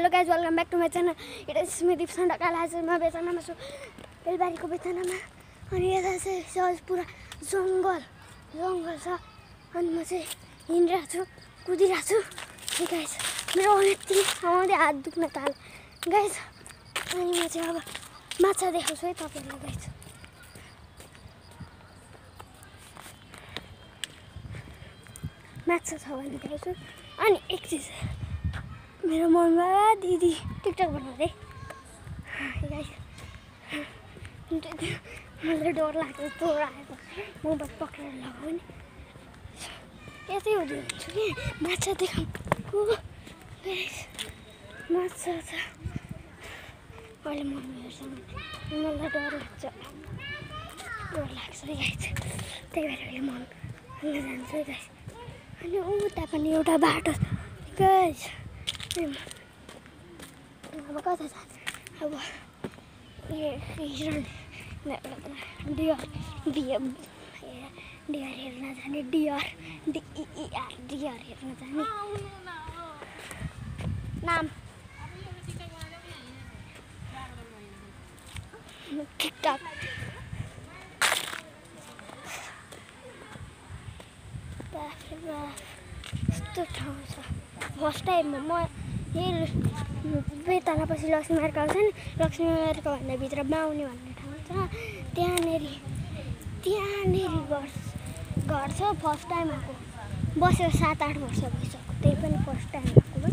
Hello guys welcome back to my channel it is Smriti Sandakal. आज म बेचनामा छु, बेलबारीको बेचनामा। अनि यता चाहिँ पुरा जङ्गल छ अनि म चाहिँ हिँडिरहेको छु, कुदिरहेको छु। गाइज मेरो यति आउँदै हात दुख्न थाल्यो गाइज। अनि म चाहिँ अब माछा देखाउँछु है तपाईँहरूलाई गाइज। माछा छ भने देखाउँछु। अनि एक चिज मेरो मम्मा दिदी टिकटक बनाउँदै गाइस, मलाई डर लाग्छ चोर आएको मोबाइल पक्रेर लगाऊ नि। यतै हुन्छु कि माछा देखाउनु गाइस, माछा छ। अहिले मम्मी हेर्छ मलाई डर लाग्छ है गाइस। त्यही भएर अहिले मम्मी जान्छ है गाइस। अनि उता पनि एउटा बाटो गाइस। अब कता जान्छ? अब हिरण डियर हेर्न जाने, डियर हेर्न जाने। नाम टिकटक। यस्तो ठाउँ छ। फर्स्ट टाइम म यही बेतनापछि लक्ष्मी मार्ग आउँछ नि, लक्ष्मी मार्गभन्दा भित्र बाहुने भन्ने ठाउँ छ। त्यहाँनिर घर छ। फर्स्ट टाइम आएको, बसेर 7-8 वर्ष भइसक्यो। त्यही पनि फर्स्ट टाइम आएको भयो।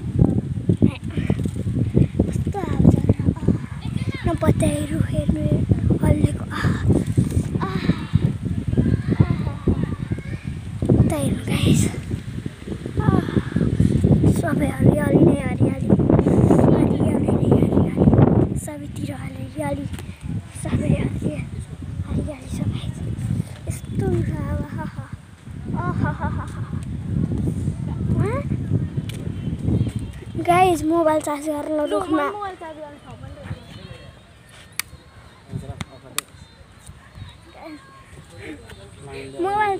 कस्तो आउँछ न पत्याहरू हेर्नु हल्लेको उता हेर्नु गाइस। सबै हरियाली नै हरियाली, सबैतिर हरियाली, सबै हरियाली छ गाइस। यस्तो गाइस मोबाइल चार्ज गर्न रुखमा मोबाइल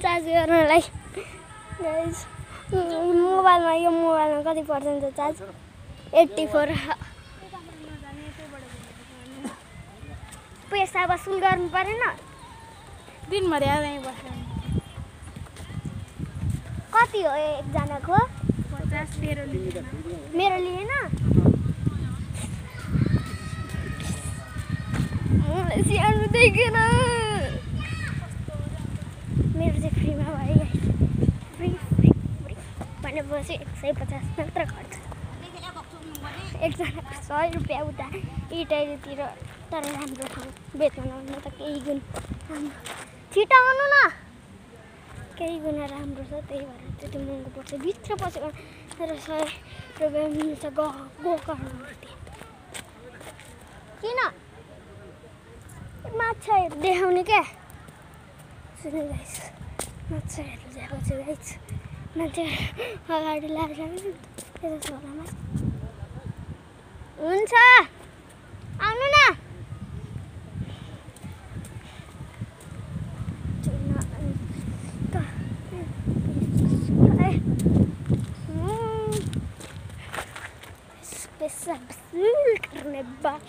चार्ज गर्नलाई गाइस। मोबाइलमा यो मोबाइलमा कति पर्सेन्ट छ चार्ज? 84। पैसा वसुल गर्नु परेन? दिनभरि यहीँ बस्यो। कति हो एकजनाको? 50। मेरो लिएन? मलाई स्याहार्नु देखेन। मेरो चाहिँ फ्रीमा भयो गाइस। फ्री भनेपछि 150 मात्र खर्च। एकजनाको 100 रुपियाँ उता इटाइतिर। तर राम्रो ठाउँ बेच्न त केही गुण राम्रो। छिटो आउनु न, केही गुण राम्रो छ। त्यही भएर त्यति महँगो पर्छ। भित्र पसेको तर 100 रुपियाँ मिल्छ। गोकर्णहरूतिर किन माछाहरू देखाउने क्या? सुन्नु गाइस, माछाहरू ल्याएको छु गाइस। मान्छे अगाडि लाग्छ यता छोरामा। हुन्छ आउनु न। करने बाद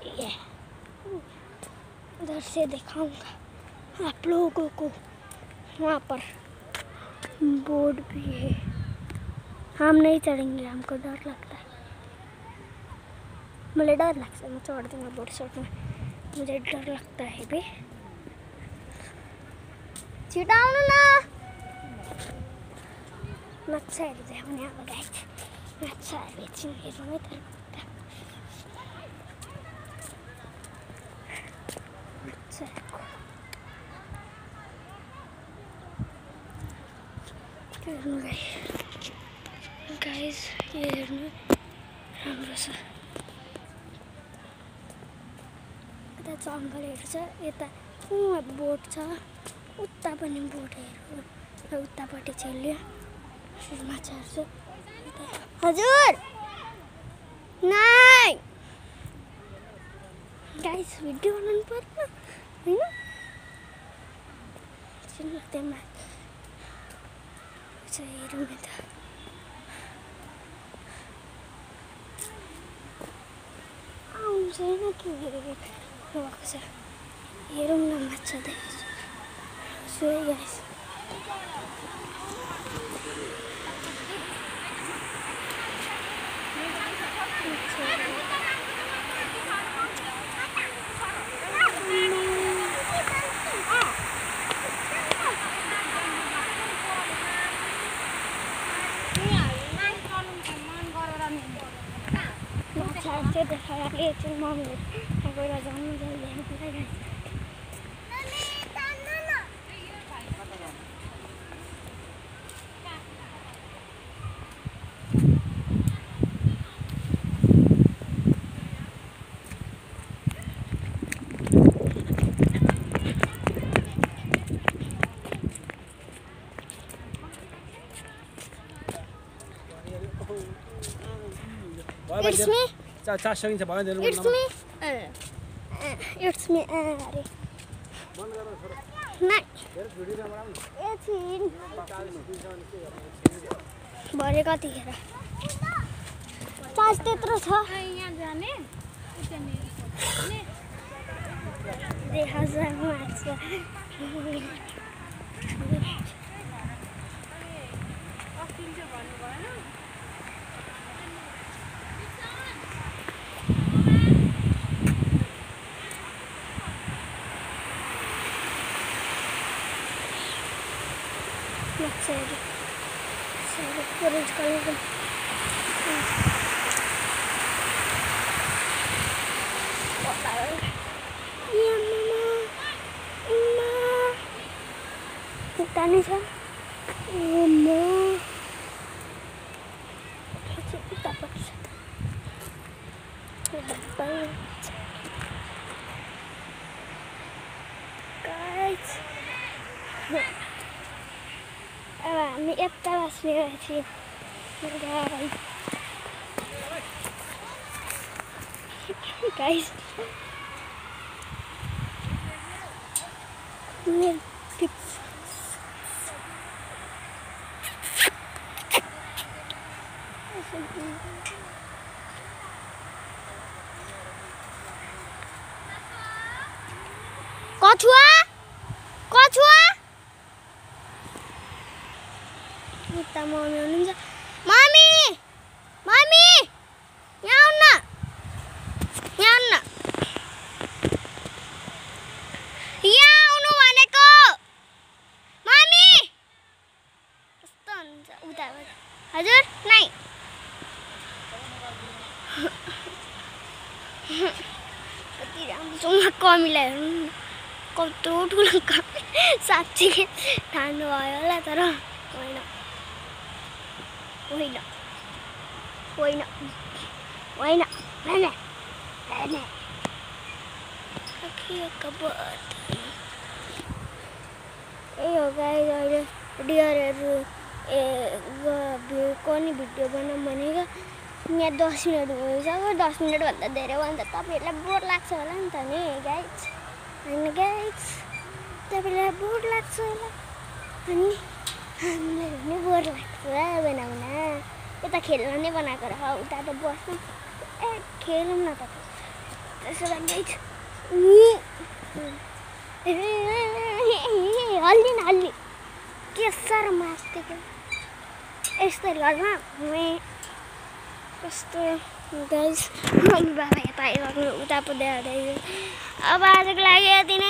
ये उधर से दिखाऊंगा आप लोगों को। वहाँ पर बोर्ड भी है। हम नहीं चढ़ेंगे, हमको डर लगता है। मुझे डर लगता है, मैं चढ़ दूँगा बोर्ड शॉट में। मुझे डर लगता है बे। छिटो आउनु न। माछाहरू देखाउने अब गाइस। माछाहरू बेच्ने हेर्नु त। माछाहरूको हेर्नु गाइस, यो हेर्नु राम्रो छ। यता जङ्गलहरू छ, यता बोट छ, उता पनि बोटहरू, उतापट्टि चल्यो माछाहरू छ। हजुर नाइ गाइस, भिडियो बनाउनु पर्छ होइन? त्यहाँ हेरौँ त। छैन कि भएको छ हेरौँ न माछा देखेको छु गाइस माछा देखाएर एकछिन मम्मीले गएर जम्नु जाइरहेको गाइस It's me. चार सकिन्छ भयो It's me. It's me. अरे नाइ एकछिन भरे कतिखेर चार्ज त्यत्रो छ यहाँ जाने देखाउँछ माछा orange color. Yeah, mama. Tani sa. Mama. Dapat. Guys. हामी यता बस्ने थियौँ गाइस कछुवा कछुवा उता मम्मी हुनुहुन्छ मम्मी मम्मी यहाँ आउन यहाँ आउन यहाँ आउनु भनेको मम्मी कस्तो हुन्छ उता हजुर नाइ कति राम्रो कमीलाई हेर्नु कस्तो ठुलो कमी साँच्चै ठान्नु भयो होला तर होइन होइन होइन होइन होइन होइन ए हो गाइस अहिले डियरहरू को नि भिडियो बनाऊँ भनेको यहाँ 10 मिनट भइसक्यो 10 मिनटभन्दा धेरै भयो भने त तपाईँहरूलाई बोर लाग्छ होला नि त नि गाइस होइन गाइस तपाईँलाई बोर लाग्छ होला अनि हामीलाई पनि बोर लाग्छ बनाउन यता खेल्न नै बनाएको रह उता त बस्नु ए खेलौँ न त त्यसो लागि हल्ली न हल्ली के साह्रो मास्टेको यस्तो घरमा कस्तो गाइस मम्मी बाबा यता हेर्नु उता पो देखाउँदै अब आजको लागि यति नै